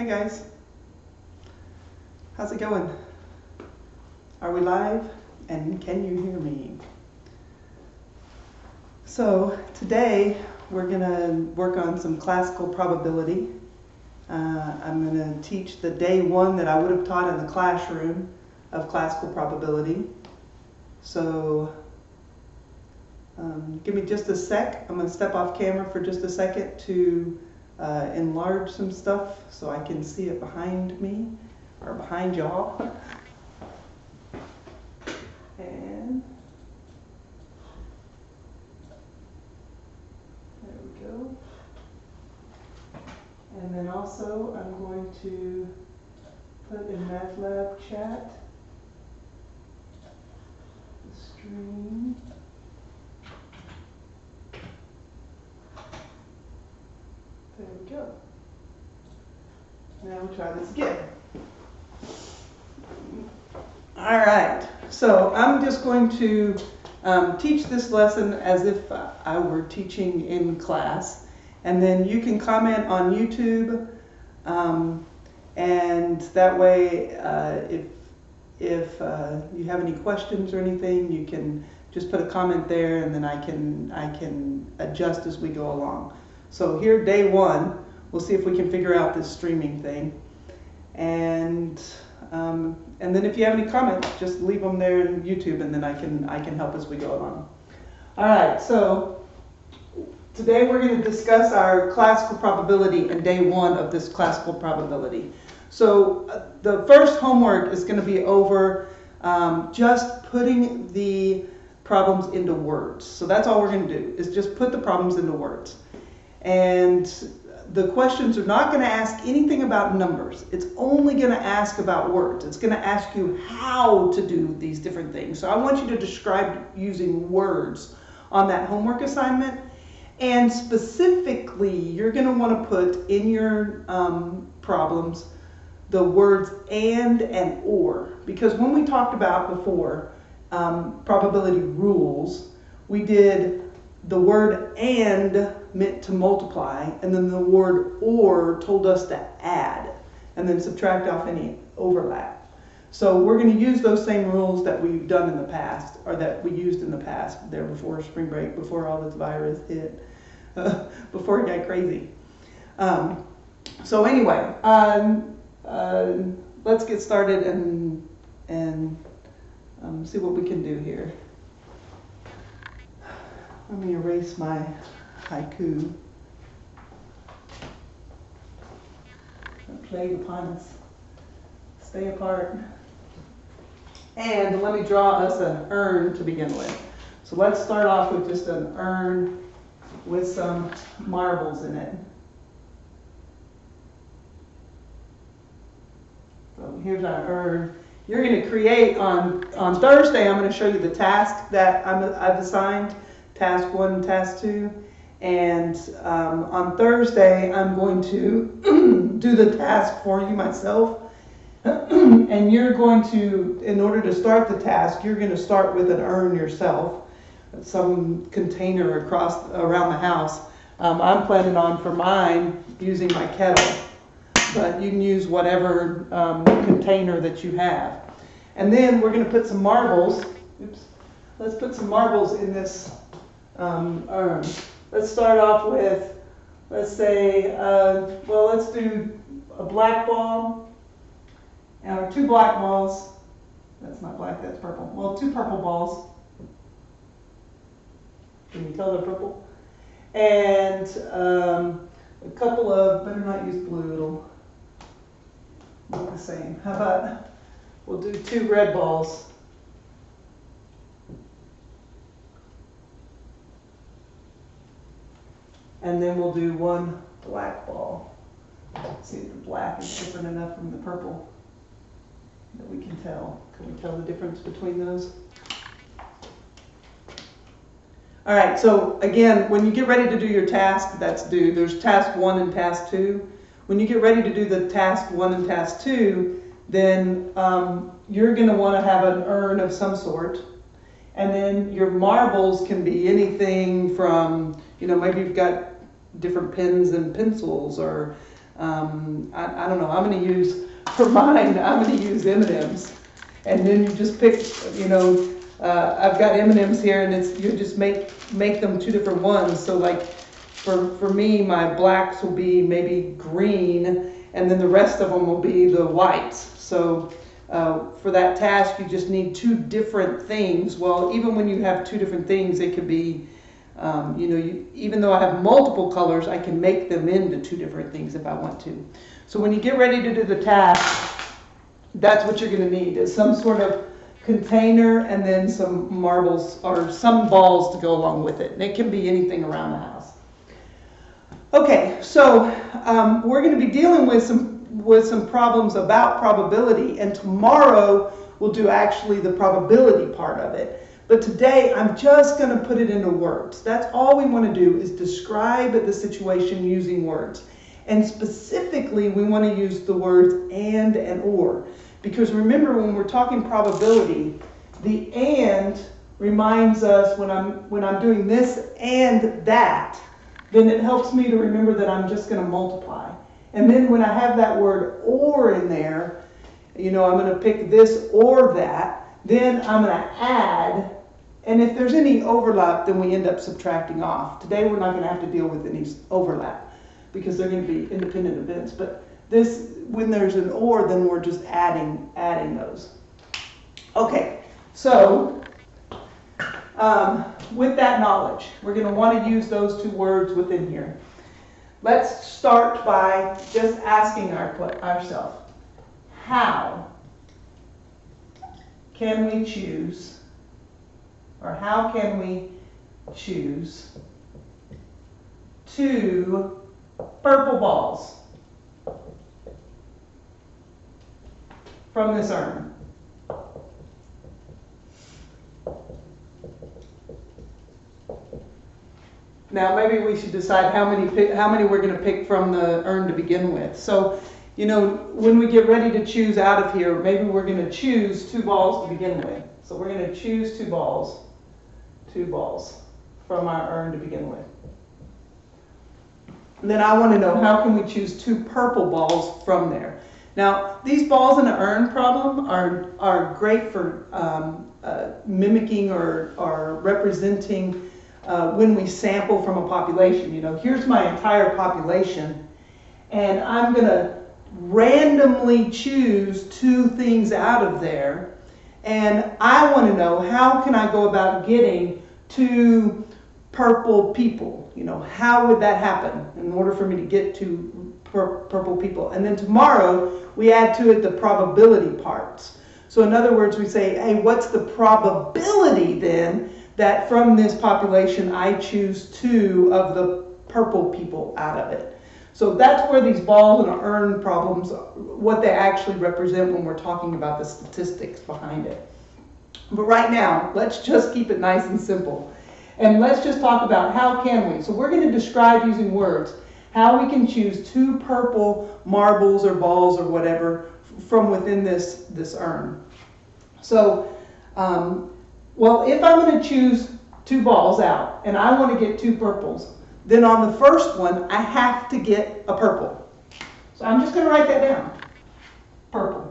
Hi guys, how's it going? Are we live? And can you hear me? So today we're going to work on some classical probability. I'm going to teach the day one that I would have taught in the classroom of classical probability. So give me just a sec. I'm going to step off camera for just a second to enlarge some stuff so I can see it behind me or behind y'all. And there we go. And then also I'm going to put in MATLAB chat the stream. There we go. Now we'll try this again. All right, so I'm just going to teach this lesson as if I were teaching in class. And then you can comment on YouTube. And that way, if you have any questions or anything, you can just put a comment there, and then I can adjust as we go along. So here, day one, we'll see if we can figure out this streaming thing. And then if you have any comments, just leave them there in YouTube, and then I can help as we go along. All right, so today we're going to discuss our classical probability and day one of this classical probability. So the first homework is going to be over just putting the problems into words. So that's all we're going to do, is just put the problems into words. And the questions are not going to ask anything about numbers. It's only going to ask about words. It's going to ask you how to do these different things. So I want you to describe using words on that homework assignment. And specifically, you're going to want to put in your problems the words and or. Because when we talked about before probability rules, we did the word and meant to multiply, and then the word or told us to add, and then subtract off any overlap. So we're going to use those same rules that we've done in the past, or that we used in the past, there before spring break, before all this virus hit, before it got crazy. So anyway, let's get started and see what we can do here. Let me erase my haiku. A plague upon us. Stay apart. And let me draw us an urn to begin with. So let's start off with just an urn with some marbles in it. So here's our urn. You're going to create on Thursday. I'm going to show you the task that I've assigned. Task 1, Task 2, and on Thursday I'm going to do the task for you myself, and you're going to, in order to start the task, you're going to start with an urn yourself, some container around the house. I'm planning on, for mine, using my kettle, but you can use whatever container that you have. And then we're going to put some marbles. Let's put some marbles in this urn. Let's start off with, let's say, well, let's do a black ball, or 2 black balls. That's not black, that's purple. Well, 2 purple balls. Can you tell they're purple? And a couple of, better not use blue, it'll look the same. How about, we'll do 2 red balls. And then we'll do 1 black ball. See if the black is different enough from the purple that we can tell. Can we tell the difference between those? All right, so again, when you get ready to do your task that's due, there's task 1 and task 2. When you get ready to do the task 1 and task 2, then you're going to want to have an urn of some sort. And then your marbles can be anything from, maybe you've got different pens and pencils, or I don't know, I'm going to use, for mine, I'm going to use M&Ms. And then you just pick, you know, I've got M&Ms here, and it's, you just make them two different ones. So like for me, my blacks will be maybe green, and then the rest of them will be the whites. So for that task, you just need two different things. Well, even when you have two different things, it could be, you know, even though I have multiple colors, I can make them into two different things if I want to. So when you get ready to do the task, that's what you're going to need, is some sort of container and then some marbles or some balls to go along with it. And it can be anything around the house. Okay, so we're going to be dealing with some problems about probability, and tomorrow we'll do actually the probability part of it. But today I'm just going to put it into words. That's all we want to do, is describe the situation using words. And specifically, we want to use the words and or. Because remember, when we're talking probability, the and reminds us when I'm doing this and that, then it helps me to remember that I'm just going to multiply. And then when I have that word or in there, you know, I'm going to pick this or that, then I'm going to add, and if there's any overlap, then we end up subtracting off. Today we're not going to have to deal with any overlap because they're going to be independent events. But this, when there's an or, then we're just adding those. Okay, so with that knowledge, we're going to want to use those two words within here. Let's start by just asking ourselves, how can we choose, or how can we choose two purple balls from this urn? Now maybe we should decide how many we're going to pick from the urn to begin with. So, you know, when we get ready to choose out of here, maybe we're going to choose two balls to begin with. So we're going to choose two balls from our urn to begin with. And then I want to know, how can we choose two purple balls from there? Now, these balls in an urn problem are great for mimicking or representing when we sample from a population. You know, here's my entire population, and I'm going to randomly choose two things out of there, and I want to know, how can I go about getting two purple people? You know, how would that happen in order for me to get to purple people? And then tomorrow we add to it the probability parts. So in other words, we say, hey, what's the probability then that from this population I choose two of the purple people out of it? So that's where these balls and urn problems, what they actually represent when we're talking about the statistics behind it. But right now, let's just keep it nice and simple. And let's just talk about how can we. So we're going to describe using words how we can choose two purple marbles or balls or whatever from within this urn. So, well, if I'm going to choose two balls out and I want to get two purples, then on the first one, I have to get a purple. So I'm just going to write that down. Purple.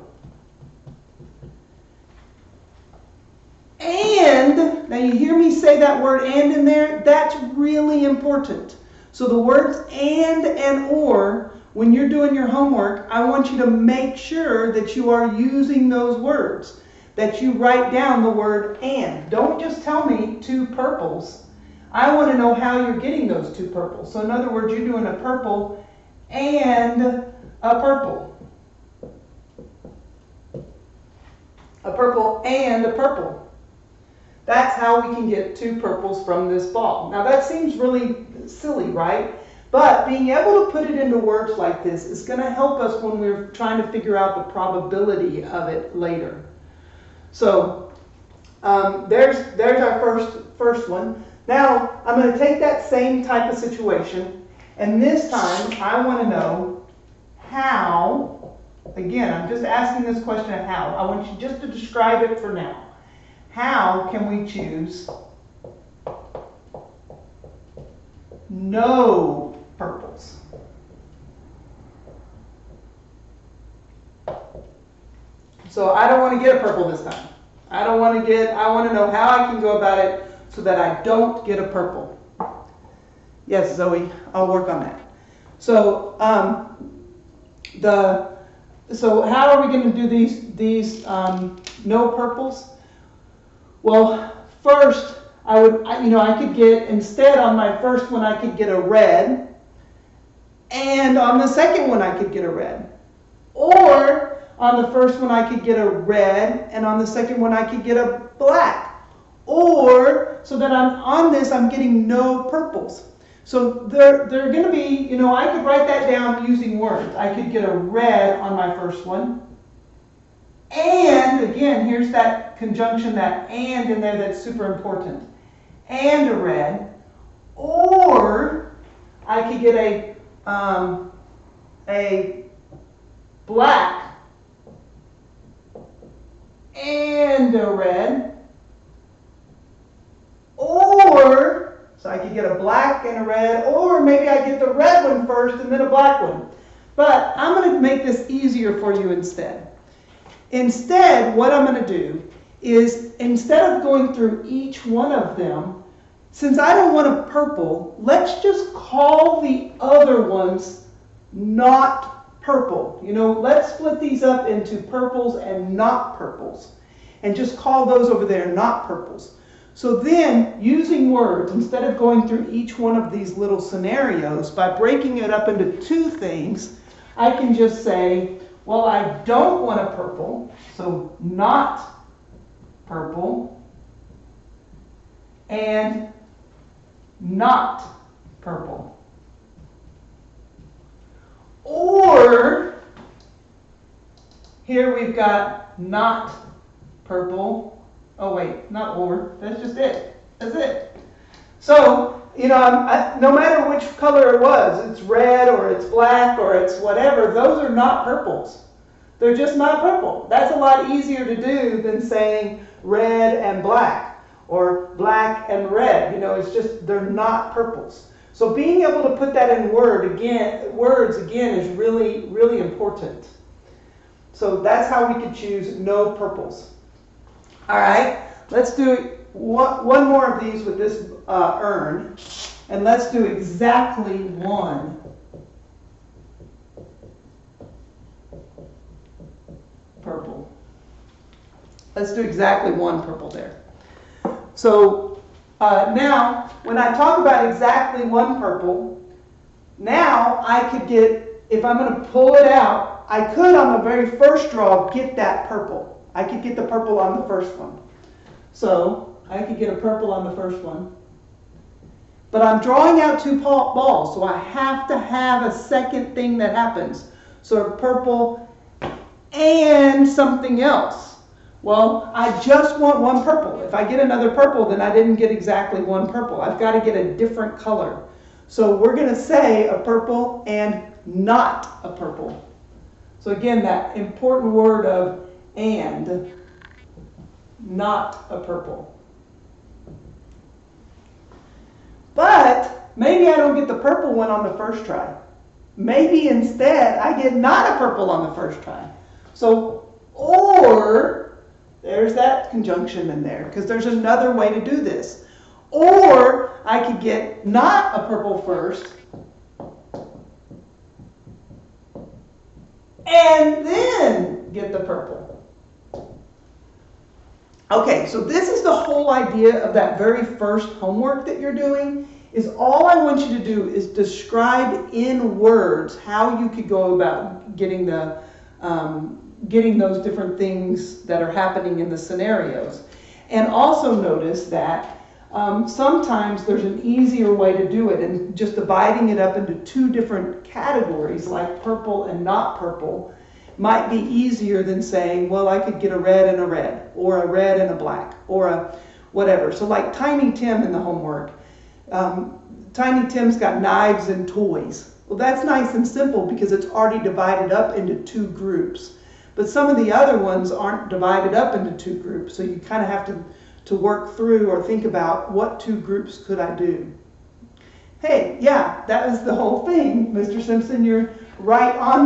And, now you hear me say that word and in there? That's really important. So the words and or, when you're doing your homework, I want you to make sure that you are using those words, that you write down the word and. Don't just tell me two purples. I want to know how you're getting those two purples. So in other words, you're doing a purple and a purple. A purple and a purple. That's how we can get two purples from this ball. Now that seems really silly, right? But being able to put it into words like this is going to help us when we're trying to figure out the probability of it later. So there's our first one. Now I'm going to take that same type of situation, and this time I want to know how. Again, I'm just asking this question of how. I want you just to describe it for now. How can we choose no purples? So I don't want to get a purple this time. I want to know how I can go about it so that I don't get a purple. Yes, Zoe, I'll work on that. So so how are we going to do these no purples? Well, first I could get, instead on my first one I could get a red, and on the second one I could get a red. Or on the first one I could get a red, and on the second one I could get a black. Or, so that I'm getting no purples. So they're going to be, I could write that down using words. I could get a red on my first one. And, again, here's that conjunction, that and in there that's super important. And a red. Or I could get a black and a red. Or, so I could get a black and a red, or maybe I get the red one first and then a black one. But I'm going to make this easier for you instead. Instead, what I'm going to do is, instead of going through each one of them, since I don't want a purple, let's just call the other ones not purple. Let's split these up into purples and not purples, and just call those over there not purples. So then, using words, instead of going through each one of these little scenarios, by breaking it up into two things, I can just say, well, I don't want a purple, so not purple, and not purple. Or, here we've got not purple. Oh wait, not or, that's just it. That's it. So, no matter which color it was, it's red or it's black or it's whatever, those are not purples. They're just not purple. That's a lot easier to do than saying red and black or black and red. It's just, they're not purples. So being able to put that in words again is really, really important. So that's how we could choose no purples. All right, let's do one more of these with this urn, and let's do exactly one purple. Let's do exactly one purple there. So now, when I talk about exactly one purple, now I could get, if I'm going to pull it out, I could on the very first draw get that purple. I could get the purple on the first one. So I could get a purple on the first one. But I'm drawing out two balls, so I have to have a second thing that happens. So purple and something else. Well, I just want one purple. If I get another purple, then I didn't get exactly one purple. I've got to get a different color. So we're going to say a purple and not a purple. So again, that important word of and, not a purple. But maybe I don't get the purple one on the first try. Maybe instead I get not a purple on the first try. So, or, there's that conjunction in there, because there's another way to do this. Or I could get not a purple first, and then get the purple. Okay, so this is the whole idea of that very first homework that you're doing, is all I want you to do is describe in words how you could go about getting getting those different things that are happening in the scenarios. And also notice that sometimes there's an easier way to do it, and just dividing it up into two different categories, like purple and not purple, might be easier than saying, well, I could get a red and a red, or a red and a black, or a whatever. So like Tiny Tim in the homework, Tiny Tim's got knives and toys. Well, that's nice and simple because it's already divided up into two groups. But some of the other ones aren't divided up into two groups, so you kind of have to work through or think about what two groups could I do. Hey, yeah, that was the whole thing, Mr. Simpson. You're right on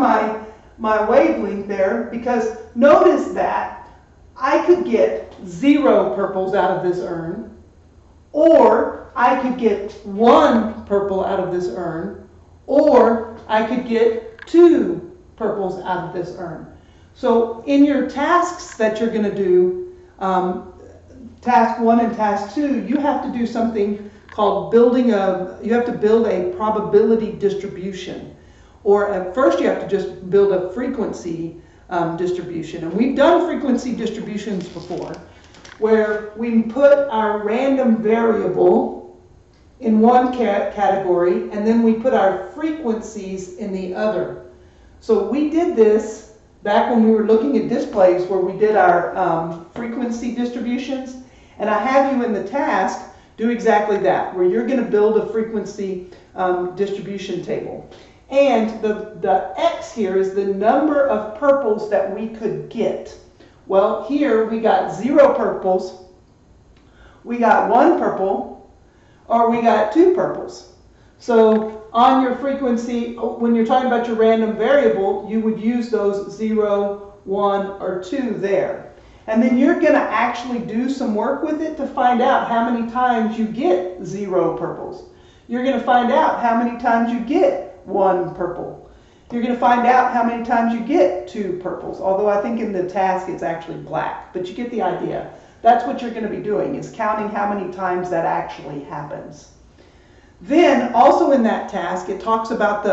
my wavelength there, because notice that I could get 0 purples out of this urn, or I could get 1 purple out of this urn, or I could get 2 purples out of this urn. So in your tasks that you're going to do, task 1 and task 2, you have to do something called you have to build a probability distribution. Or at first you have to just build a frequency distribution. And we've done frequency distributions before, where we put our random variable in one category, and then we put our frequencies in the other. So we did this back when we were looking at displays, where we did our frequency distributions. And I have you in the task do exactly that, where you're going to build a frequency distribution table. And the X here is the number of purples that we could get. Well, here we got 0 purples, we got 1 purple, or we got 2 purples. So on your frequency, when you're talking about your random variable, you would use those 0, 1, or 2 there. And then you're going to actually do some work with it to find out how many times you get 0 purples. You're going to find out how many times you get 1 purple. You're going to find out how many times you get 2 purples, although I think in the task it's actually black, but you get the idea. That's what you're going to be doing, is counting how many times that actually happens. Then, also in that task, it talks about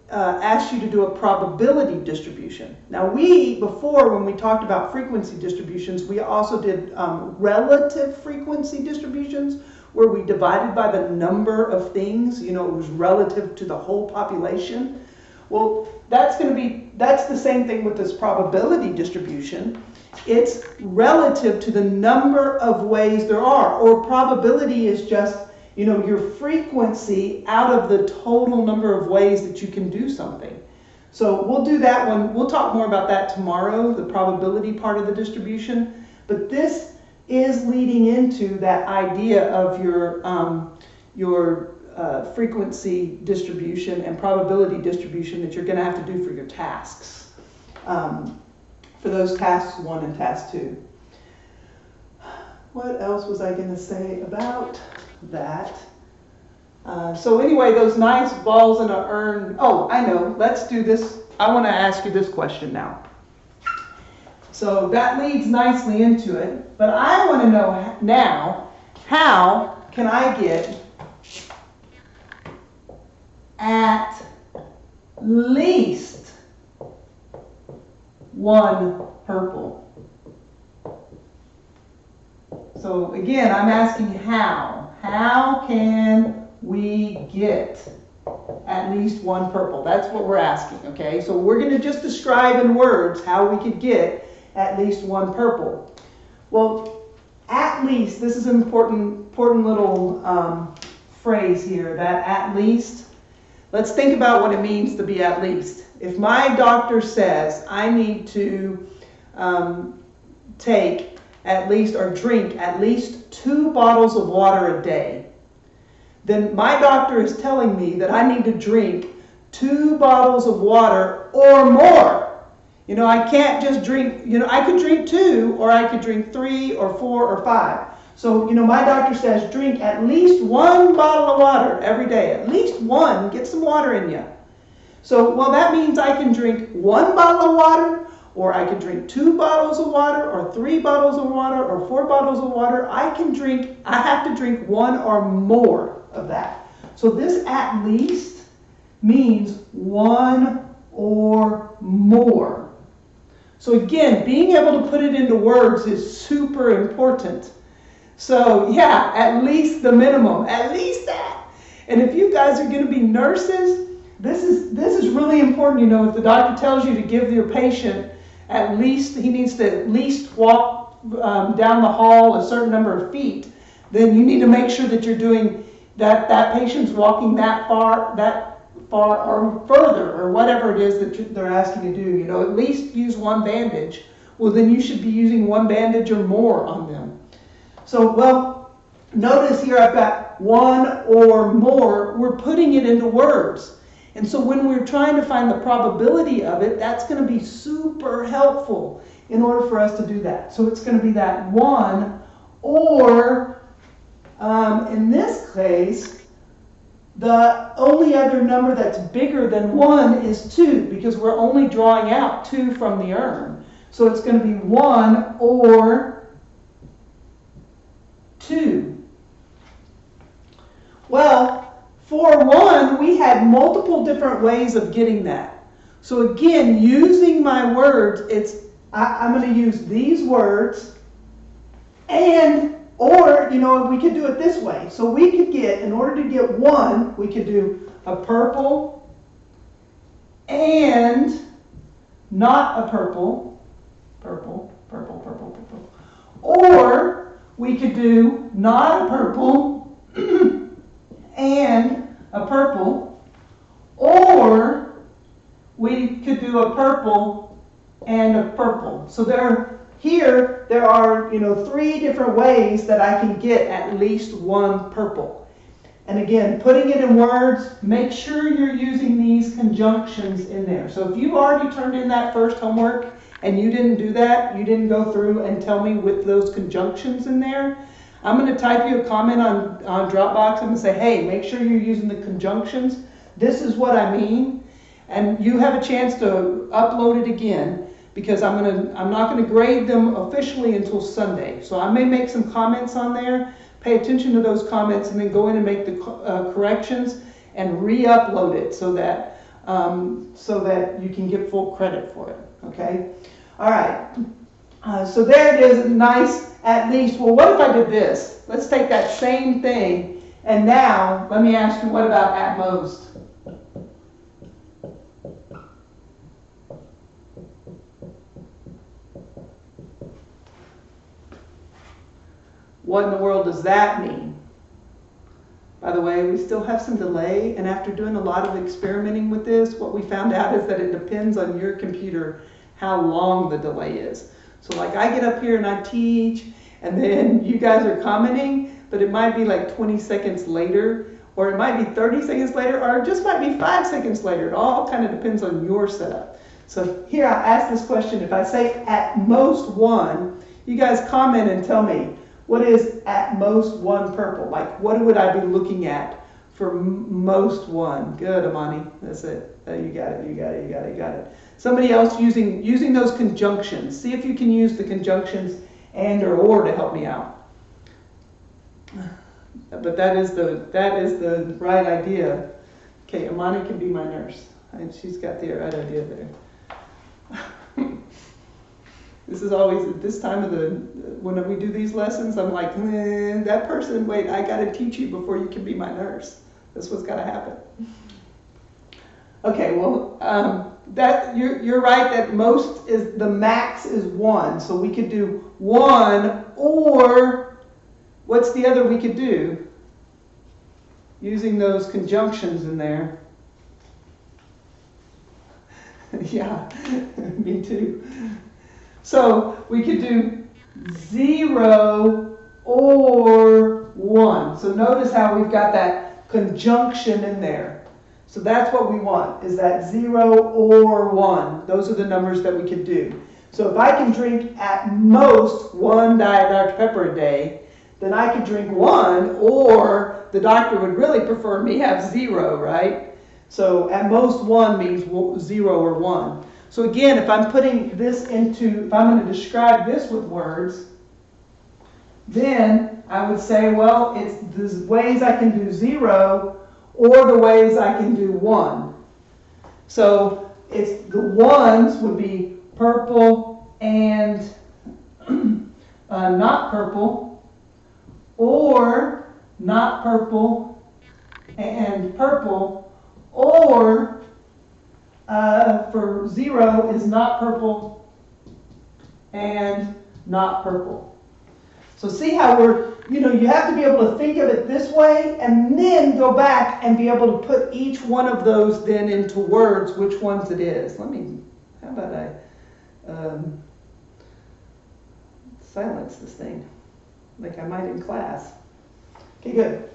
asks you to do a probability distribution. Now before, when we talked about frequency distributions, we also did relative frequency distributions, where we divided by the number of things, it was relative to the whole population. Well, that's the same thing with this probability distribution. It's relative to the number of ways there are, or probability is just, your frequency out of the total number of ways that you can do something. So we'll do that one. We'll talk more about that tomorrow, the probability part of the distribution. But this is leading into that idea of your frequency distribution and probability distribution that you're going to have to do for your tasks, for those tasks 1 and task 2. What else was I going to say about that? So anyway, those nice balls in an urn. Oh, I know. Let's do this. I want to ask you this question now. So that leads nicely into it, but I want to know now, how can I get at least 1 purple? So again, I'm asking how. How can we get at least 1 purple? That's what we're asking, okay? So we're going to just describe in words how we could get at least 1 purple. Well, at least, this is an important little phrase here, that at least. Let's think about what it means to be at least. If my doctor says I need to take at least, or drink at least 2 bottles of water a day, then my doctor is telling me that I need to drink 2 bottles of water or more. I can't just drink, I could drink 2, or I could drink 3 or 4 or 5. So, my doctor says drink at least 1 bottle of water every day. At least 1. Get some water in you. So, well, that means I can drink 1 bottle of water, or I could drink 2 bottles of water, or 3 bottles of water, or 4 bottles of water. I have to drink 1 or more of that. So this at least means 1 or more. So again, being able to put it into words is super important. So yeah, at least the minimum, at least that. And if you guys are going to be nurses, this is really important. If the doctor tells you to give your patient at least, he needs to at least walk down the hall a certain number of feet, then you need to make sure that you're doing that patient's walking that far or further, or whatever it is that they're asking you to do. At least use 1 bandage. Well, then you should be using 1 bandage or more on them. So, well, notice here I've got 1 or more. We're putting it into words. And so when we're trying to find the probability of it, that's going to be super helpful in order for us to do that. So it's going to be that 1, or in this case, the only other number that's bigger than 1 is 2, because we're only drawing out 2 from the urn. So it's going to be 1 or 2. Well, for 1, we had multiple different ways of getting that. So again, using my words, I'm going to use these words, or, we could do it this way. So we could get, in order to get 1, we could do a purple and not a purple, purple, purple, purple, purple. Or we could do not a purple and a purple, or we could do a purple and a purple. So there are 3 different ways that I can get at least 1 purple. And again, putting it in words, make sure you're using these conjunctions in there. So if you've already turned in that first homework and you didn't do that, you didn't go through and tell me with those conjunctions in there, I'm going to type you a comment on Dropbox. I'm going to say, hey, make sure you're using the conjunctions. This is what I mean. And you have a chance to upload it again, because I'm not going to grade them officially until Sunday. So I may make some comments on there. Pay attention to those comments and then go in and make the corrections and re-upload it so that you can get full credit for it. Okay? All right. So there it is, nice, at least. Well, what if I did this? Let's take that same thing, and now let me ask you, what about at most? What in the world does that mean? By the way, we still have some delay, and after doing a lot of experimenting with this, what we found out is that it depends on your computer how long the delay is. So like I get up here and I teach, and then you guys are commenting, but it might be like 20 seconds later, or it might be 30 seconds later, or it just might be 5 seconds later. It all kind of depends on your setup. So here I ask this question. If I say at most 1, you guys comment and tell me, what is at most 1 purple? Like, what would I be looking at for most 1? Good, Amani. That's it. You got it. You got it. You got it. You got it. Somebody else using those conjunctions. See if you can use the conjunctions and or to help me out. But that is the right idea. Okay, Amani can be my nurse, and she's got the right idea there. This is always at this time of when we do these lessons, I'm like, that person, wait, I got to teach you before you can be my nurse. That's what's got to happen. Okay, well, that you're right that most is the max is 1. So we could do 1, or what's the other we could do? Using those conjunctions in there. Yeah, me too. So we could do 0 or 1. So notice how we've got that conjunction in there. So that's what we want, is that 0 or 1. Those are the numbers that we could do. So if I can drink at most 1 Diet Dr. Pepper a day, then I could drink 1, or the doctor would really prefer me have 0, right? So at most 1 means 0 or 1. So again, if I'm putting this if I'm going to describe this with words, then I would say, well, it's the ways I can do 0 or the ways I can do 1. So it's the ones would be purple and not purple, or not purple and purple, or for 0 is not purple and not purple. So see how you have to be able to think of it this way and then go back and be able to put each one of those then into words, which ones it is. How about I silence this thing like I might in class. Okay, good.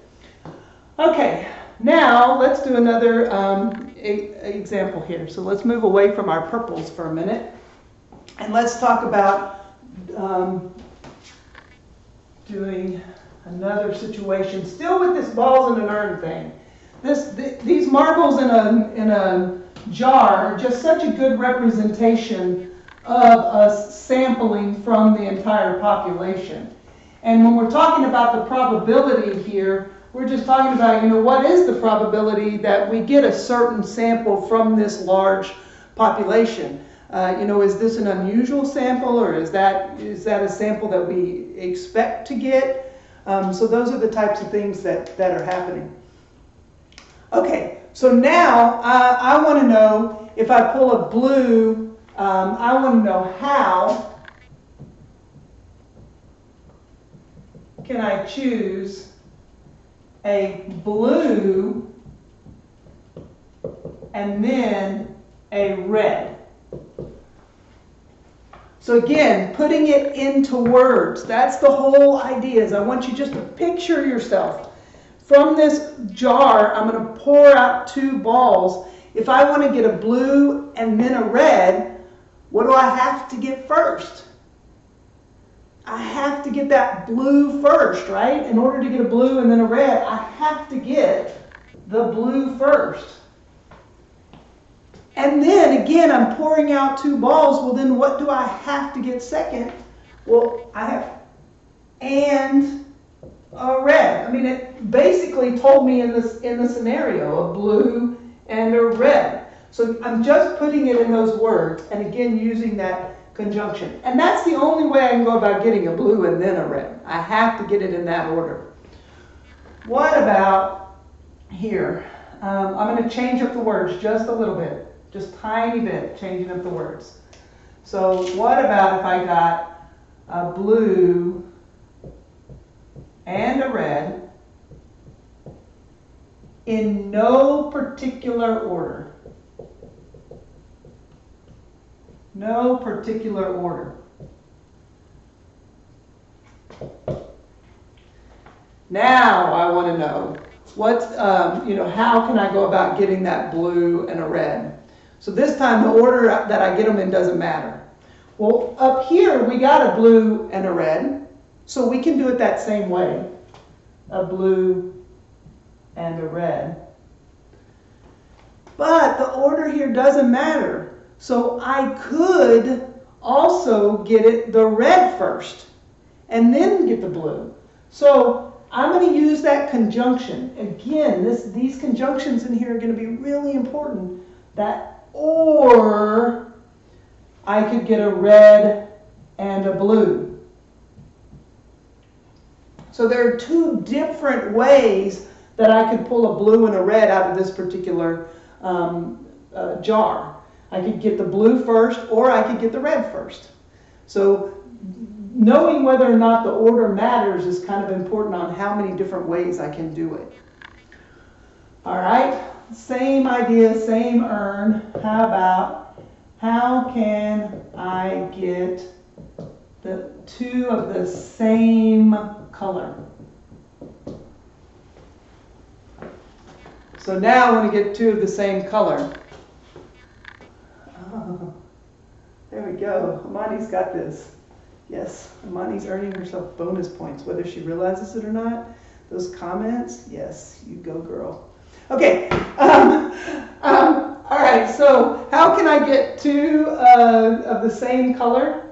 Okay, now let's do another example here. So let's move away from our purples for a minute. And let's talk about doing another situation, still with this balls in an urn thing. These marbles in a jar are just such a good representation of us sampling from the entire population. And when we're talking about the probability here, we're just talking about, what is the probability that we get a certain sample from this large population? Is this an unusual sample, or is that a sample that we expect to get? So those are the types of things that are happening. Okay, so now I want to know, if I pull a blue, I want to know how can I choose a blue and then a red. So again, putting it into words, that's the whole idea. Is I want you just to picture yourself. From this jar, I'm going to pour out 2 balls. If I want to get a blue and then a red, what do I have to get first? I have to get that blue first, right? In order to get a blue and then a red, I have to get the blue first. And then, again, I'm pouring out 2 balls. Well, then what do I have to get second? Well, I have and a red. I mean, it basically told me in the scenario, a blue and a red. So I'm just putting it in those words, and again, using that conjunction. And that's the only way I can go about getting a blue and then a red. I have to get it in that order. What about here? I'm going to change up the words just a little bit. Just tiny bit, changing up the words. So what about if I got a blue and a red in no particular order? No particular order. Now I want to know how can I go about getting that blue and a red? So this time the order that I get them in doesn't matter. Well, up here we got a blue and a red, so we can do it that same way. A blue and a red. But the order here doesn't matter. So I could also get it the red first and then get the blue. So I'm going to use that conjunction. Again, these conjunctions in here are going to be really important. Or I could get a red and a blue. So there are 2 different ways that I could pull a blue and a red out of this particular jar. I could get the blue first, or I could get the red first. So knowing whether or not the order matters is kind of important on how many different ways I can do it. All right, same idea, same urn. How can I get the 2 of the same color? So now I want to get 2 of the same color. Oh, there we go. Amani's got this. Yes, Amani's earning herself bonus points, whether she realizes it or not. Those comments, yes, you go, girl. Okay. All right. So how can I get 2 of the same color?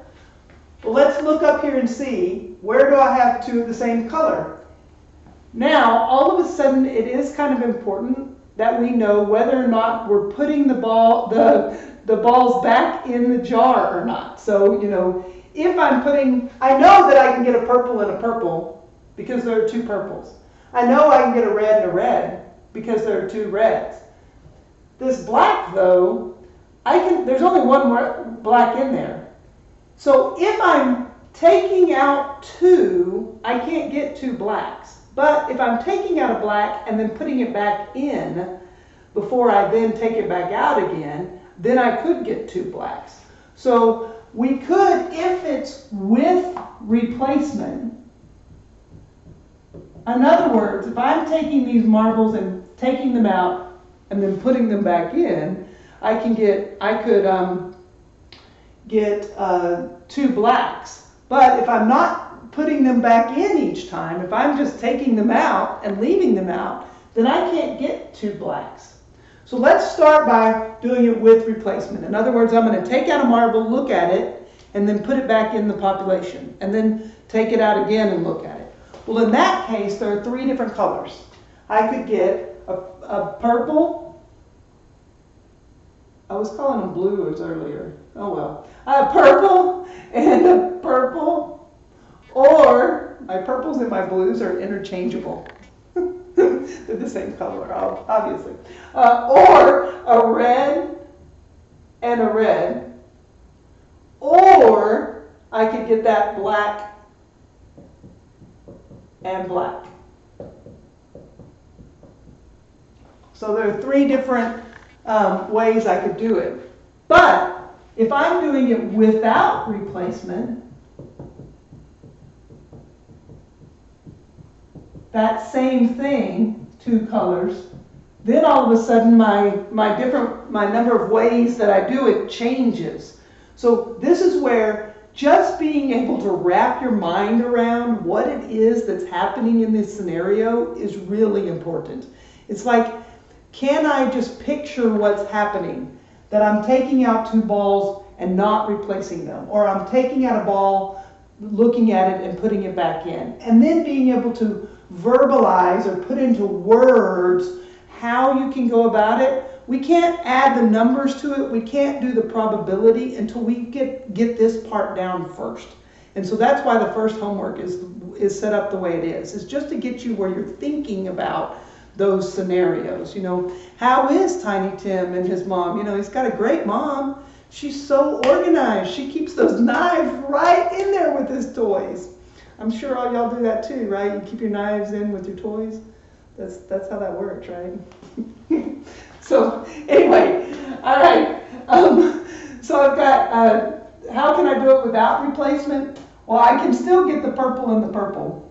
Well, let's look up here and see, where do I have 2 of the same color? Now, all of a sudden, it is kind of important that we know whether or not we're putting the balls back in the jar or not. So, if I know that I can get a purple and a purple because there are 2 purples. I know I can get a red and a red because there are 2 reds. This black, though, there's only 1 more black in there. So if I'm taking out 2, I can't get 2 blacks. But if I'm taking out a black and then putting it back in before I then take it back out again, then I could get 2 blacks. So we could, if it's with replacement, in other words, if I'm taking these marbles and taking them out and then putting them back in, I could get 2 blacks. But if I'm not putting them back in each time, if I'm just taking them out and leaving them out, then I can't get 2 blacks. So let's start by doing it with replacement. In other words, I'm going to take out a marble, look at it, and then put it back in the population, and then take it out again and look at it. Well, in that case, there are 3 different colors. I could get a purple. I was calling them blues earlier. Oh well. A purple and a purple, or my purples and my blues are interchangeable. They're the same color, obviously. Or a red and a red. Or I could get that black and black. So there are 3 different ways I could do it. But if I'm doing it without replacement, that same thing, 2 colors, then all of a sudden my number of ways that I do it changes. So this is where just being able to wrap your mind around what it is that's happening in this scenario is really important. It's like, can I just picture what's happening? That I'm taking out 2 balls and not replacing them, or I'm taking out a ball, looking at it and putting it back in, and then being able to verbalize or put into words how you can go about it. We can't add the numbers to it. We can't do the probability until we get this part down first. And so that's why the first homework is set up the way it is. It's just to get you where you're thinking about those scenarios. You know, how is Tiny Tim and his mom? You know, he's got a great mom. She's so organized. She keeps those knives right in there with his toys. I'm sure all y'all do that too, right? You keep your knives in with your toys. That's how that works, right? So anyway, all right. So I've got, how can I do it without replacement? Well, I can still get the purple and the purple.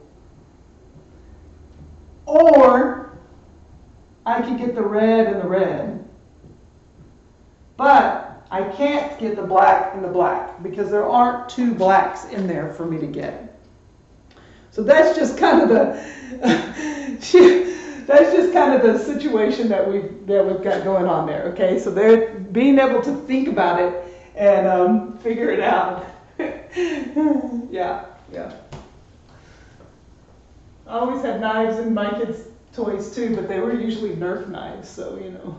Or I could get the red and the red. But I can't get the black and the black because there aren't 2 blacks in there for me to get. So that's just kind of the situation that we've got going on there. Okay, so they're being able to think about it and figure it out. Yeah. I always had knives in my kids' toys too, but they were usually Nerf knives, so you know.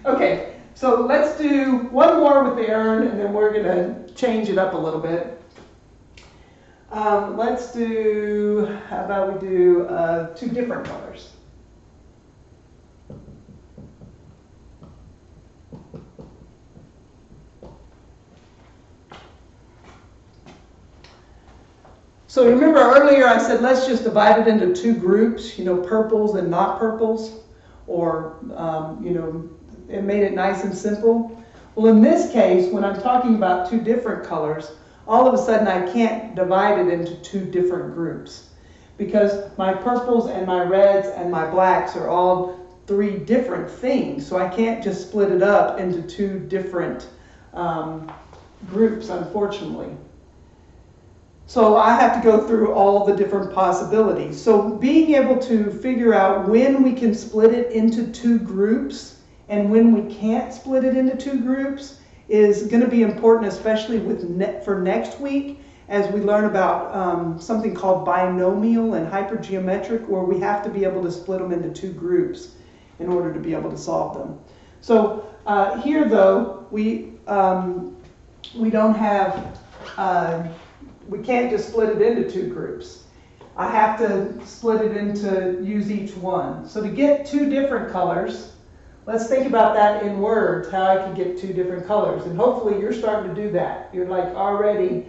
Okay, so let's do one more with the urn, and then we're gonna change it up a little bit. Let's do, how about we do 2 different colors. So remember earlier I said let's just divide it into 2 groups, you know, purples and not purples, or, you know, it made it nice and simple. Well, in this case, when I'm talking about 2 different colors, all of a sudden I can't divide it into 2 different groups because my purples and my reds and my blacks are all 3 different things. So I can't just split it up into 2 different groups, unfortunately. So I have to go through all the different possibilities. So being able to figure out when we can split it into 2 groups and when we can't split it into 2 groups is going to be important, especially for next week as we learn about something called binomial and hypergeometric, where we have to be able to split them into 2 groups in order to be able to solve them. So here, though, we don't have, we can't just split it into 2 groups. I have to split it into, use each one. So to get 2 different colors, let's think about that in words, how I can get 2 different colors. And hopefully you're starting to do that. You're like already,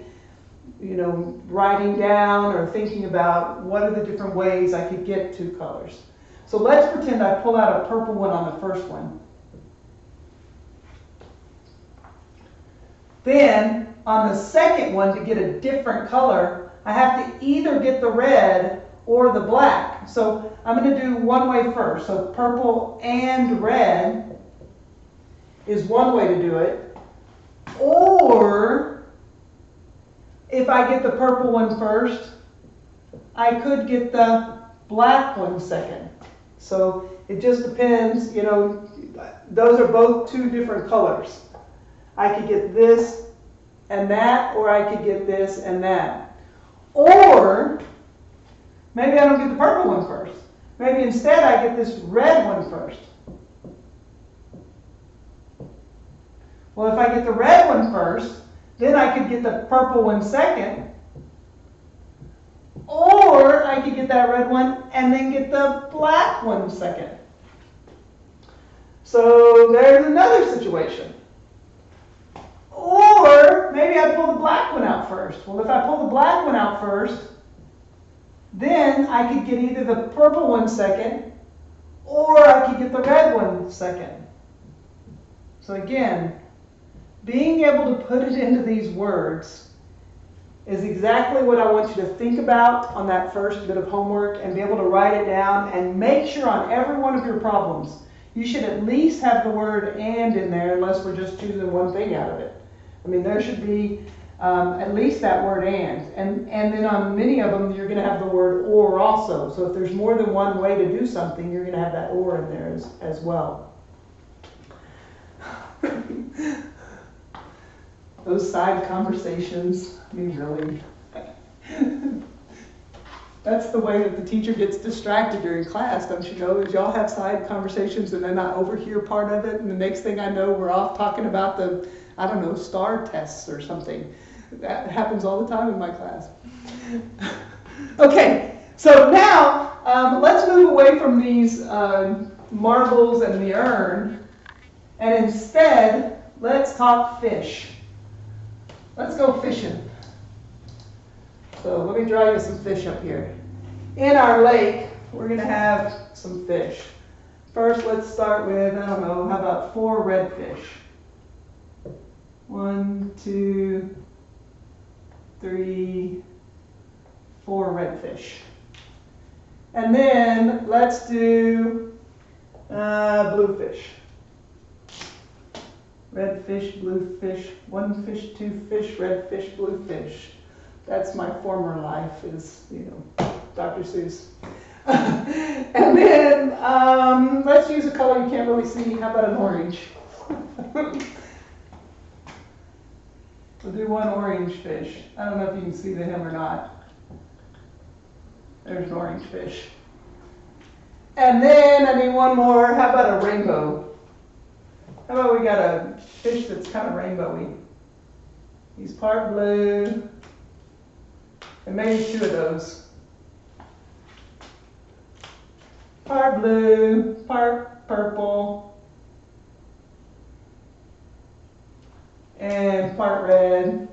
you know, writing down or thinking about what are the different ways I could get 2 colors. So let's pretend I pull out a purple one on the first one. Then on the second one, to get a different color, I have to either get the red or the black, black. So I'm going to do one way first. So purple and red is one way to do it. Or if I get the purple one first, I could get the black one second. So it just depends, you know, those are both two different colors. I could get this and that, or I could get this and that. Or maybe I don't get the purple one first. Maybe instead I get this red one first. Well, if I get the red one first, then I could get the purple one second. Or I could get that red one and then get the black one second. So there's another situation. Or maybe I pull the black one out first. Well, if I pull the black one out first, then I could get either the purple one second, or I could get the red one second. So again, being able to put it into these words is exactly what I want you to think about on that first bit of homework, and be able to write it down, and make sure on every one of your problems you should at least have the word and in there, unless we're just choosing one thing out of it. I mean, there should be at least that word and then on many of them you're going to have the word or also. So if there's more than one way to do something, you're going to have that or in there as well. Those side conversations, I mean, really. That's the way that the teacher gets distracted during class, don't you know? Is y'all have side conversations and then I overhear part of it, and the next thing I know, we're off talking about the, I don't know, STAR tests or something. That happens all the time in my class. Okay, so now let's move away from these marbles and the urn, and instead, let's talk fish. Let's go fishing. So let me draw you some fish up here. In our lake, we're going to have some fish. First, let's start with, I don't know, how about 4 redfish? 1, 2, 3, 4 redfish. And then let's do bluefish. Redfish, bluefish, 1 fish, 2 fish, redfish, bluefish. That's my former life, is, you know, Dr. Seuss. And then let's use a color you can't really see. How about an orange? We'll do 1 orange fish. I don't know if you can see him or not. There's an orange fish. And then I need 1 more. How about a rainbow? How about we got a fish that's kind of rainbowy? He's part blue. And maybe 2 of those. Part blue, part purple, and part red,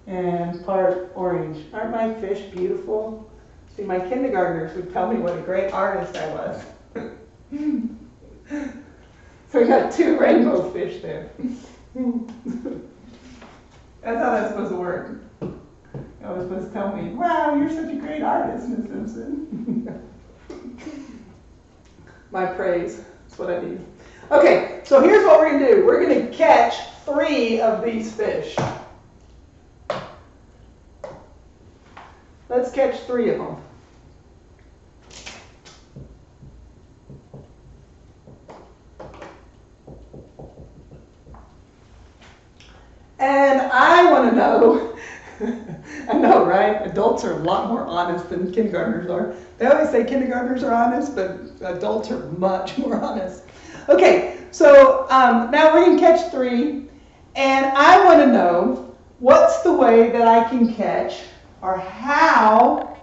and part orange. Aren't my fish beautiful? See, my kindergartners would tell me what a great artist I was. So we got 2 rainbow fish there. That's how that's supposed to work. I was supposed to tell me, wow, you're such a great artist, Miss Simpson. My praise. That's what I need. Okay, so here's what we're going to do. We're going to catch 3 of these fish. Let's catch 3 of them. And I want to know, I know, right? Adults are a lot more honest than kindergartners are. They always say kindergartners are honest, but adults are much more honest. Okay, so now we're going to catch 3, and I want to know what's the way that I can catch, or how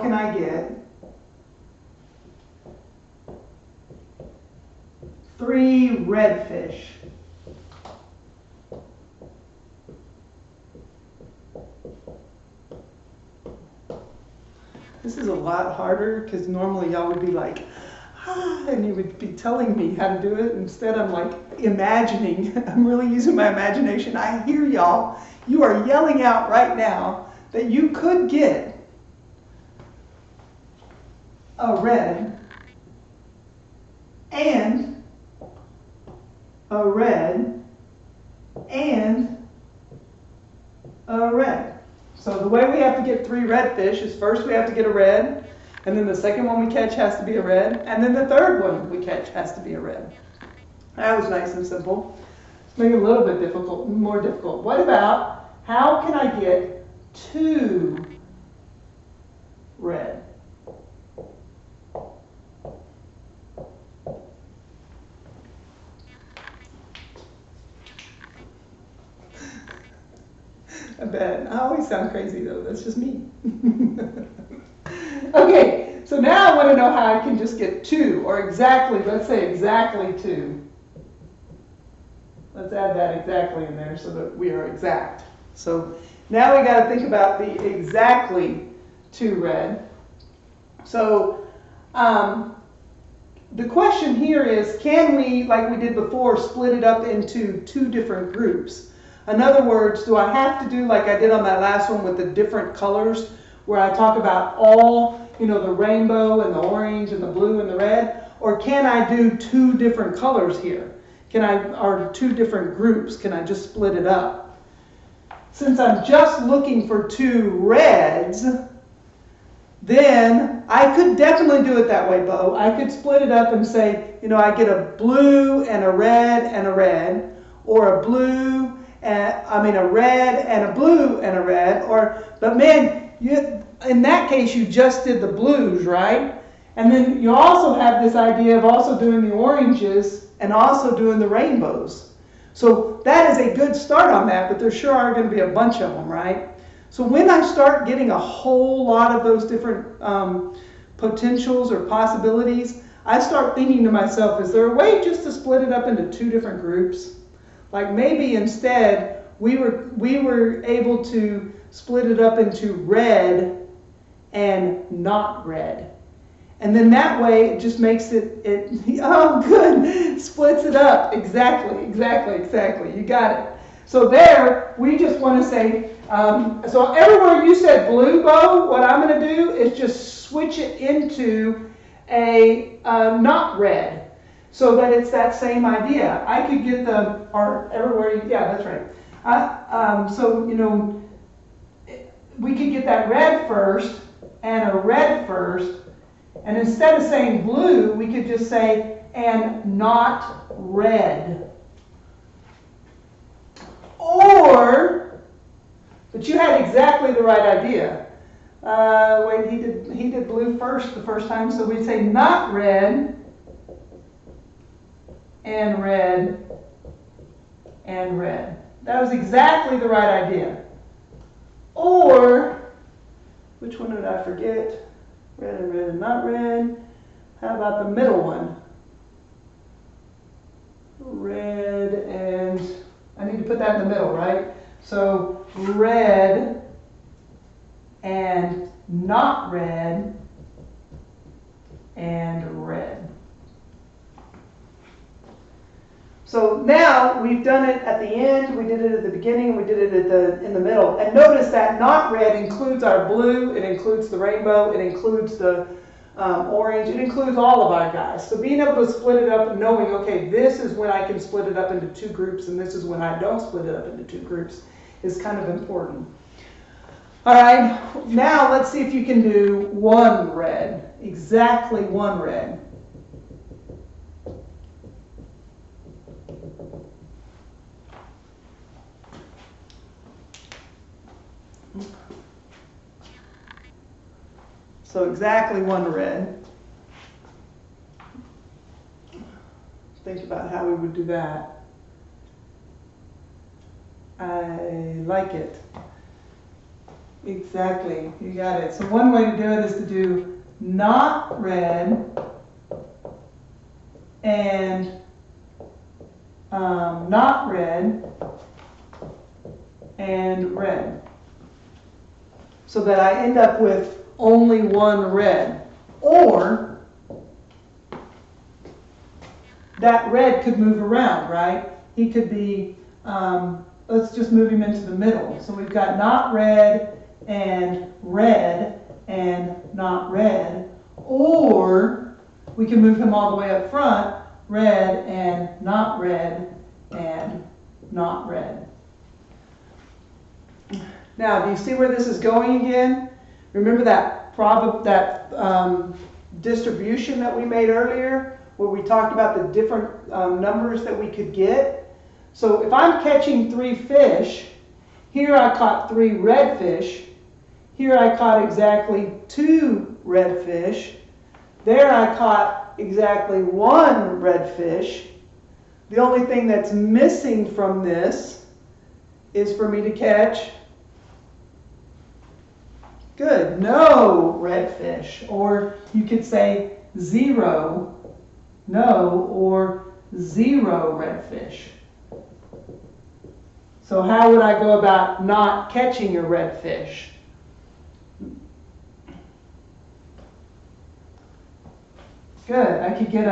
can I get 3 redfish? This is a lot harder because normally y'all would be like, and you would be telling me how to do it. Instead, I'm like imagining. I'm really using my imagination. I hear y'all. You are yelling out right now that you could get a red and a red and a red. So the way we have to get 3 red fish is first we have to get a red, and then the second one we catch has to be a red, and then the third one we catch has to be a red. That was nice and simple. Let's make it a little bit more difficult. What about, how can I get 2 red? I bet. I always sound crazy though. That's just me. Okay, so now I want to know how I can just get 2, or exactly, let's say exactly 2. Let's add that exactly in there so that we are exact. So now we got to think about the exactly 2 red. So the question here is, can we, like we did before, split it up into 2 different groups? In other words, do I have to do like I did on that last one with the different colors, where I talk about all, the rainbow and the orange and the blue and the red? Or can I do 2 different colors here? Or 2 different groups? Can I just split it up? Since I'm just looking for 2 reds, then I could definitely do it that way, Bo. I could split it up and say, I get a blue and a red, or a blue, a red and a blue and a red, but man, in that case you just did the blues, right? And then you also have this idea of also doing the oranges and also doing the rainbows. So that is a good start on that, but there sure are going to be a bunch of them, right? So when I start getting a whole lot of those different potentials or possibilities, I start thinking to myself, is there a way just to split it up into 2 different groups? Like maybe instead we were able to split it up into red and not red. And then that way it just makes it oh good, splits it up. Exactly. You got it. So there, we just want to say, so everywhere you said blue, Bo, what I'm going to do is just switch it into a not red. So that it's that same idea. I could get yeah, that's right. So, we could get that red first and a red first. And instead of saying blue, we could just say, and not red. But you had exactly the right idea. Wait, he did blue first the first time, so we'd say not red, and red, and red. That was exactly the right idea. Or, which one did I forget? Red and not red. How about the middle one? Red and, I need to put that in the middle, right? So red and not red and red. So now we've done it at the end, we did it at the beginning, we did it in the middle. And notice that not red includes our blue, it includes the rainbow, it includes the orange, it includes all of our guys. So being able to split it up and knowing, okay, this is when I can split it up into 2 groups and this is when I don't split it up into 2 groups is kind of important. All right, now let's see if you can do 1 red, exactly 1 red. So exactly 1 red. Think about how we would do that. I like it. Exactly, you got it. So one way to do it is to do not red and not red and red. So that I end up with only 1 red. Or that red could move around, right? He could be, let's just move him into the middle. So we've got not red and red and not red. Or we can move him all the way up front, red and not red and not red. Now, do you see where this is going again? Remember that distribution that we made earlier, where we talked about the different numbers that we could get? So if I'm catching 3 fish, here I caught 3 red fish, here I caught exactly 2 red fish, there I caught exactly 1 red fish. The only thing that's missing from this is for me to catch, good, no red fish. Or you could say 0, no, or 0 red fish. So how would I go about not catching a red fish? Good, I could get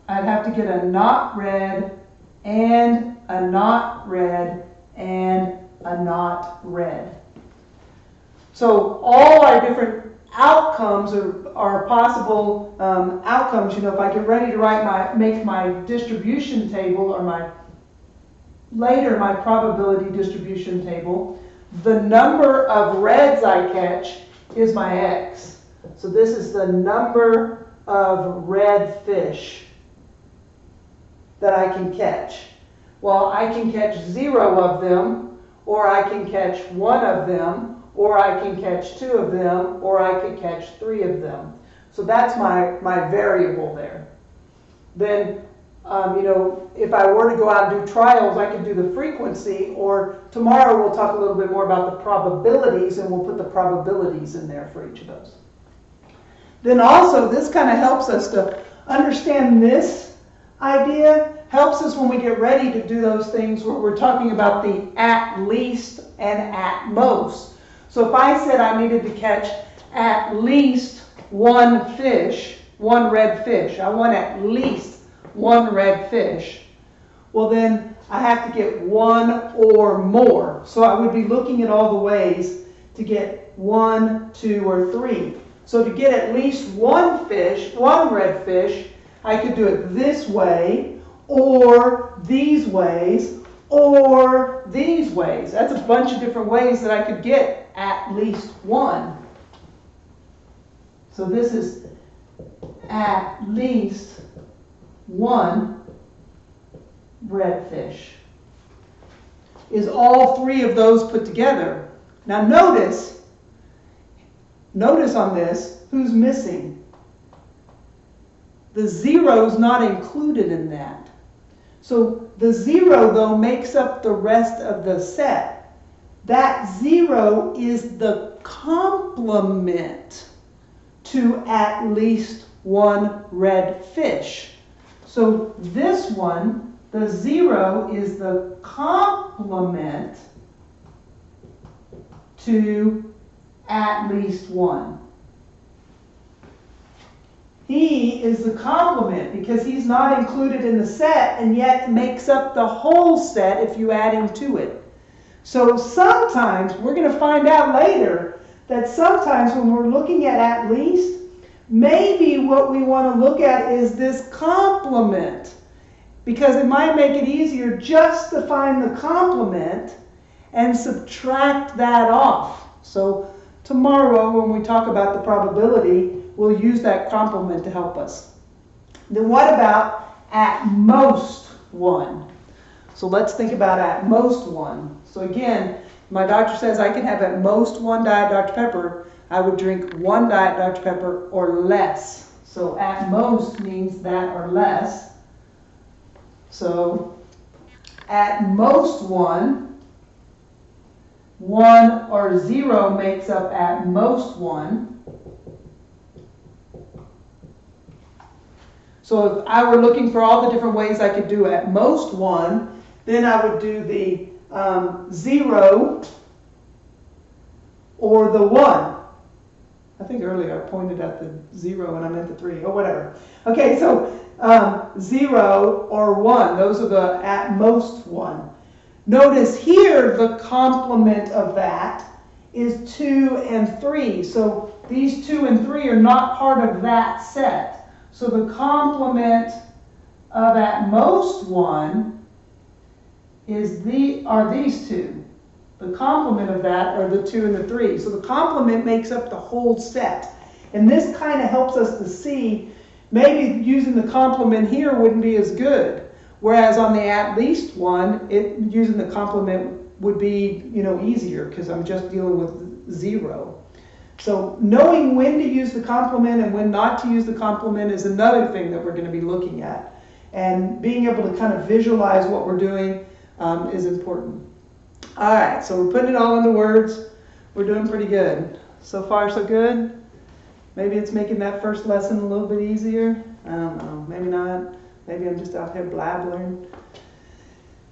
I'd have to get a not red and a not red and a not red. So all our different outcomes are possible outcomes. You know, if I get ready to make my distribution table, or my probability distribution table, the number of reds I catch is my x. So this is the number of red fish that I can catch. Well, I can catch 0 of them, or I can catch 1 of them, or I can catch 2 of them, or I could catch 3 of them. So that's my variable there. Then, you know, if I were to go out and do trials, I could do the frequency, or tomorrow we'll talk a little bit more about the probabilities, and we'll put the probabilities in there for each of those. Then also, this kind of helps us to understand this idea, helps us when we get ready to do those things where we're talking about the at least and at most. So if I said I needed to catch at least 1 fish, 1 red fish, I want at least 1 red fish, well then I have to get 1 or more. So I would be looking at all the ways to get 1, 2, or 3. So to get at least 1 fish, 1 red fish, I could do it this way, or these ways, or these ways. That's a bunch of different ways that I could get at least 1. So this is at least 1 red fish. Is all 3 of those put together. Now notice on this, who's missing? The 0 is not included in that. So the 0, though, makes up the rest of the set. That 0 is the complement to at least 1 red fish. So this one, the 0 is the complement to at least 1. He is the complement because he's not included in the set and yet makes up the whole set if you add him to it. So sometimes, we're going to find out later, that sometimes when we're looking at least, maybe what we want to look at is this complement, because it might make it easier just to find the complement and subtract that off. So tomorrow when we talk about the probability, we'll use that complement to help us. Then what about at most 1? So let's think about at most 1. So again, my doctor says I can have at most 1 Diet Dr. Pepper. I would drink 1 Diet Dr. Pepper or less. So at most means that or less. So at most 1, 1 or 0 makes up at most 1. So if I were looking for all the different ways I could do at most 1, then I would do the 0 or the 1. I think earlier I pointed at the 0 and I meant the 3, or whatever. Okay, so 0 or 1, those are the at most 1. Notice here the complement of that is 2 and 3. So these 2 and 3 are not part of that set. So the complement of at most 1 are these two. The complement of that are the 2 and the 3. So the complement makes up the whole set. And this kind of helps us to see maybe using the complement here wouldn't be as good. Whereas on the at least one, using the complement would be, easier because I'm just dealing with 0. So knowing when to use the complement and when not to use the complement is another thing that we're going to be looking at. And being able to kind of visualize what we're doing is important. All right, so we're putting it all into words. We're doing pretty good. So far, so good. Maybe it's making that first lesson a little bit easier. I don't know. Maybe not. Maybe I'm just out here blabbering.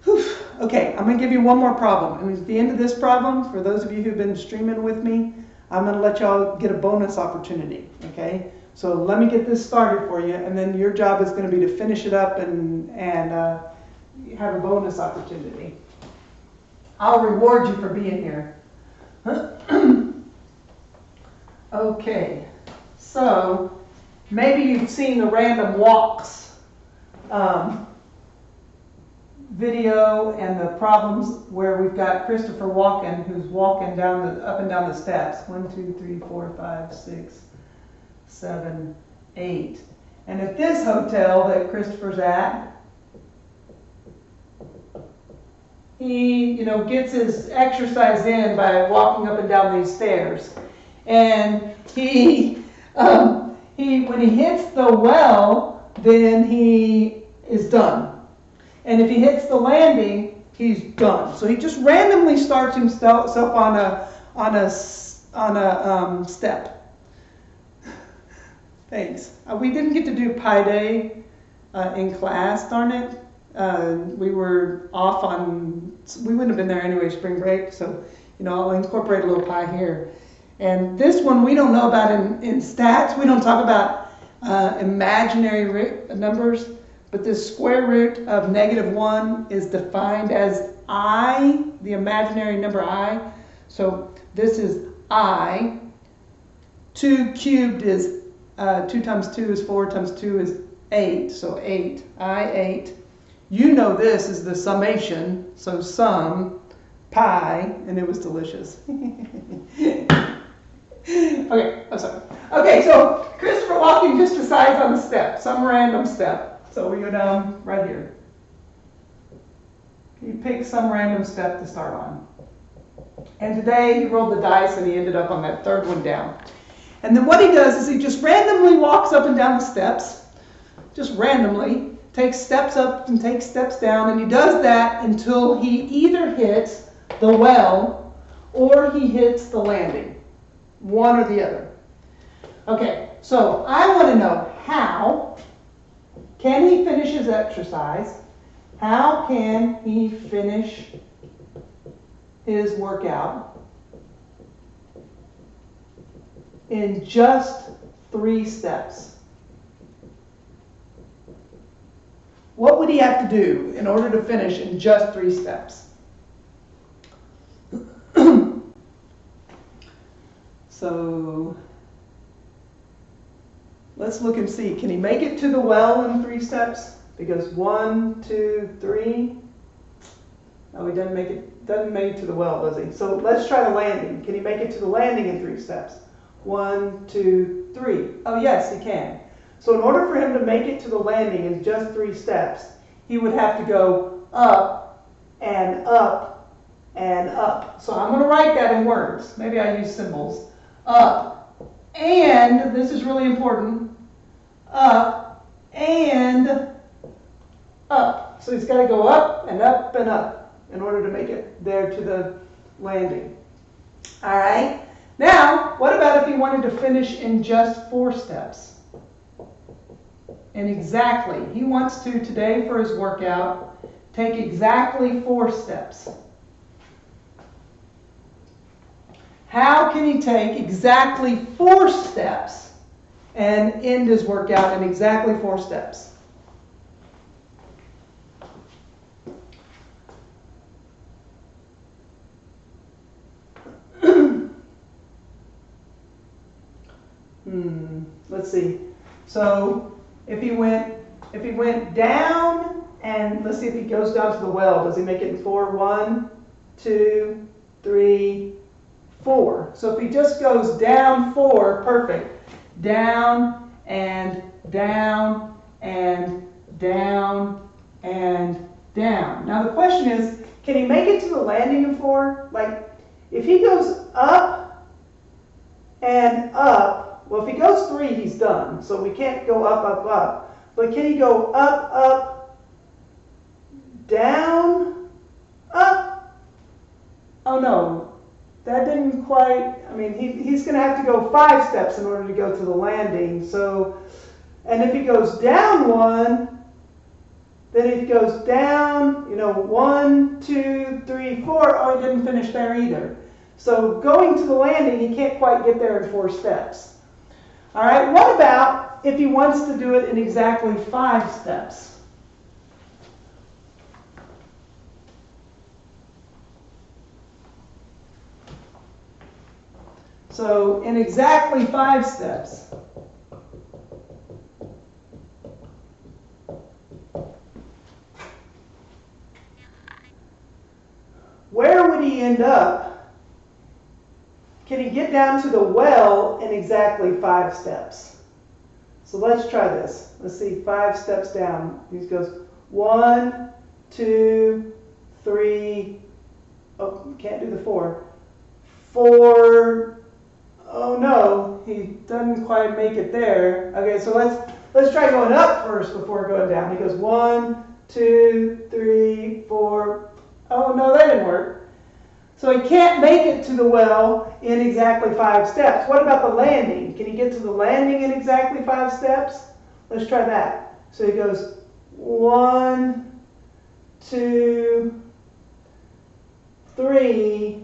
Whew. Okay, I'm going to give you one more problem. And at the end of this problem, for those of you who've been streaming with me, I'm going to let y'all get a bonus opportunity. Okay? So let me get this started for you, and then your job is going to be to finish it up and have a bonus opportunity. I'll reward you for being here. Okay, so maybe you've seen the Random Walks video and the problems where we've got Christopher Walken, who's walking up and down the steps. 1, 2, 3, 4, 5, 6, 7, 8. And at this hotel that Christopher's at, he, gets his exercise in by walking up and down these stairs. And he when he hits the well, then he is done. And if he hits the landing, he's done. So he just randomly starts himself on a step. Thanks. We didn't get to do Pi Day in class, darn it. We were off we wouldn't have been there anyway, spring break, so, I'll incorporate a little pi here. And this one we don't know about in stats. We don't talk about imaginary numbers, but this square root of -1 is defined as I, the imaginary number I. So this is I. 2 cubed is, 2 times 2 is 4 times 2 is 8, so 8. I 8. You know this is the summation, so sum pi, and it was delicious. Okay, I'm sorry. Okay, so Christopher Walken just decides on a step, some random step. So we go down right here. He picks some random step to start on. And today he rolled the dice and he ended up on that third one down. And then what he does is he just randomly walks up and down the steps, just randomly. Takes steps up and takes steps down, and he does that until he either hits the well or he hits the landing. One or the other. Okay, so I want to know how can he finish his exercise? How can he finish his workout in just 3 steps? What would he have to do in order to finish in just 3 steps? So let's look and see. Can he make it to the well in 3 steps? Because 1, 2, 3. No, he doesn't make it to the well, does he? So let's try the landing. Can he make it to the landing in 3 steps? 1, 2, 3. Oh yes, he can. So in order for him to make it to the landing in just 3 steps, he would have to go up and up and up. So I'm going to write that in words. Maybe I use symbols. Up and, this is really important, up and up. So he's got to go up and up and up in order to make it there to the landing. All right. Now, what about if he wanted to finish in just 4 steps? And exactly, he wants to today for his workout take exactly 4 steps. How can he take exactly 4 steps and end his workout in exactly 4 steps? Let's see. So if he went down, and let's see if he goes down to the well. Does he make it in 4? 1, 2, 3, 4. So if he just goes down 4, perfect. Down and down and down and down. Now the question is, can he make it to the landing in 4? Like, if he goes up and up, well, if he goes 3, he's done. So we can't go up, up, up. But can he go up, up, down, up? Oh no, that didn't quite, I mean, he's going to have to go 5 steps in order to go to the landing. So, and if he goes down 1, then he goes down, 1, 2, 3, 4. Oh, he didn't finish there either. So going to the landing, he can't quite get there in 4 steps. All right, what about if he wants to do it in exactly 5 steps? So in exactly 5 steps, where would he end up? Can he get down to the well in exactly 5 steps? So let's try this. Let's see, 5 steps down. He goes 1, 2, 3. Oh, can't do the 4. 4. Oh no, he doesn't quite make it there. Okay, so let's try going up first before going down. He goes 1, 2, 3, 4. Oh no, that didn't work. So he can't make it to the well in exactly 5 steps. What about the landing? Can he get to the landing in exactly 5 steps? Let's try that. So he goes 1, 2, 3,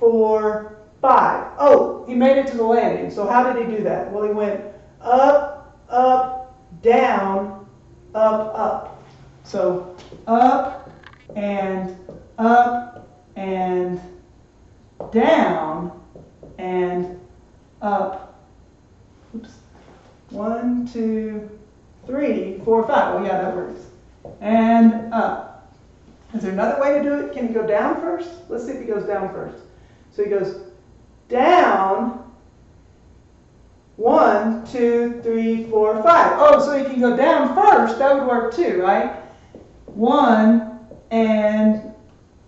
4, 5. Oh, he made it to the landing. So how did he do that? Well, he went up, up, down, up, up. So up and up and down and up. Oops. 1, 2, 3, 4, 5. Oh yeah, that works. And up. Is there another way to do it? Can he go down first? Let's see if he goes down first. So he goes down 1, 2, 3, 4, 5. Oh, so he can go down first. That would work too, right? 1 and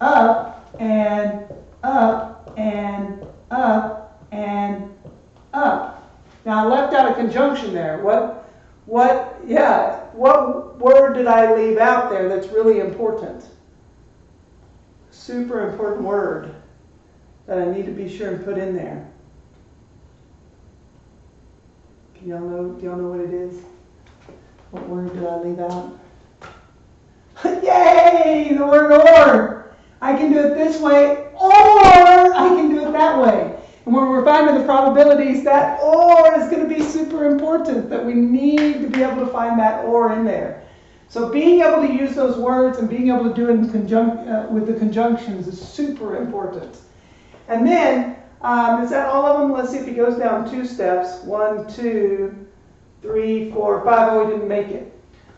up and up and up and up. Now I left out a conjunction there. What word did I leave out there that's really important? Super important word that I need to be sure and put in there. Do y'all know what it is? What word did I leave out? Yay! The word or. I can do it this way, or I can do it that way. And when we're finding the probabilities, that or is going to be super important, that we need to be able to find that or in there. So being able to use those words and being able to do it in with the conjunctions is super important. And then, is that all of them? Let's see if he goes down 2 steps. 1, 2, 3, 4, 5. Oh, he didn't make it.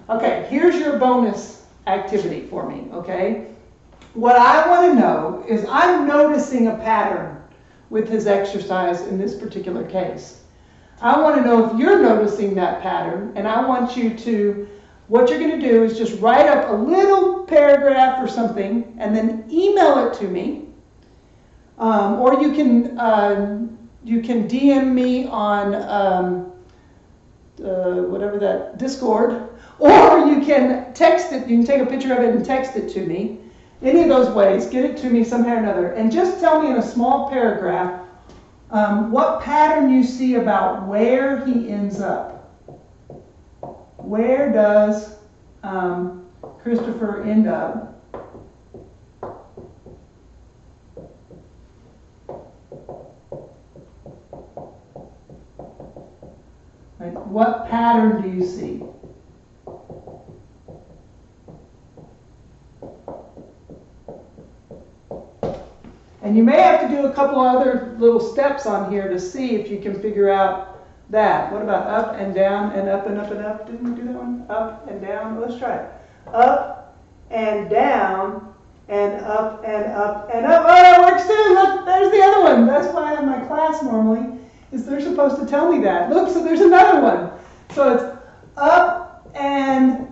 Okay, here's your bonus activity for me, okay? What I want to know is I'm noticing a pattern with his exercise in this particular case. I want to know if you're noticing that pattern, and I want you to, what you're going to do is just write up a little paragraph or something and then email it to me. Or you can DM me on whatever that, Discord, or you can text it, you can take a picture of it and text it to me. Any of those ways, get it to me somehow or another, and just tell me in a small paragraph what pattern you see about where he ends up. Where does Christopher end up? Right? What pattern do you see? And you may have to do a couple other little steps on here to see if you can figure out that. What about up and down and up and up and up? Didn't we do that one? Up and down. Let's try it. Up and down and up and up and up. Oh, that works too. Look, there's the other one. That's why I have my class normally, is they're supposed to tell me that. Look, so there's another one. So it's up and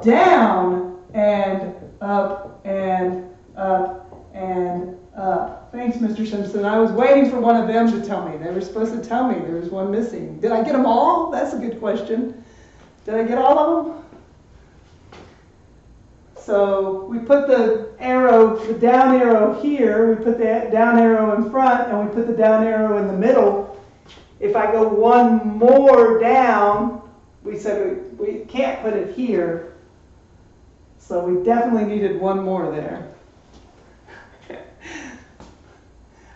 down and up and up and up. Thanks, Mr. Simpson. I was waiting for one of them to tell me. They were supposed to tell me there was one missing. Did I get them all? That's a good question. Did I get all of them? So we put the arrow, the down arrow here, we put the down arrow in front, and we put the down arrow in the middle. If I go one more down, we said we can't put it here. So we definitely needed one more there.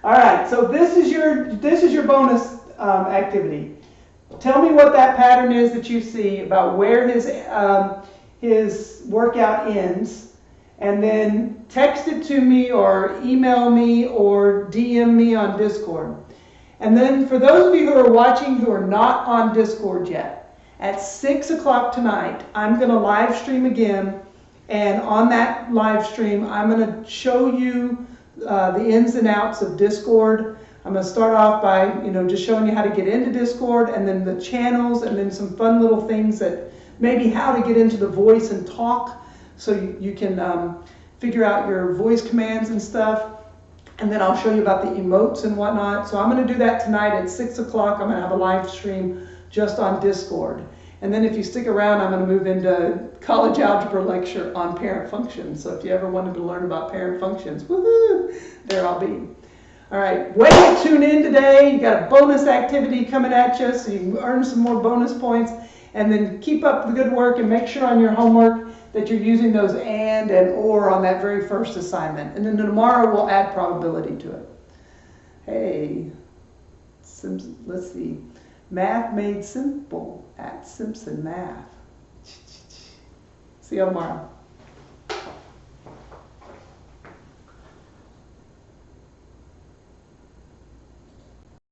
All right, so this is your bonus activity. Tell me what that pattern is that you see about where his workout ends, and then text it to me or email me or DM me on Discord. And then for those of you who are watching who are not on Discord yet, at 6 o'clock tonight, I'm going to live stream again. And on that live stream, I'm going to show you the ins and outs of Discord. I'm going to start off by, just showing you how to get into Discord, and then the channels, and then some fun little things that maybe how to get into the voice and talk, so you can figure out your voice commands and stuff. And then I'll show you about the emotes and whatnot. So I'm going to do that tonight at 6 o'clock. I'm going to have a live stream just on Discord. And then if you stick around, I'm going to move into college algebra lecture on parent functions. So if you ever wanted to learn about parent functions, woohoo, there I'll be. All right, way to tune in today. You got a bonus activity coming at you, so you can earn some more bonus points. And then keep up the good work and make sure on your homework that you're using those and or on that very first assignment. And then tomorrow we'll add probability to it. Hey, let's see. Math Made Simple at Simpson Math. See you tomorrow.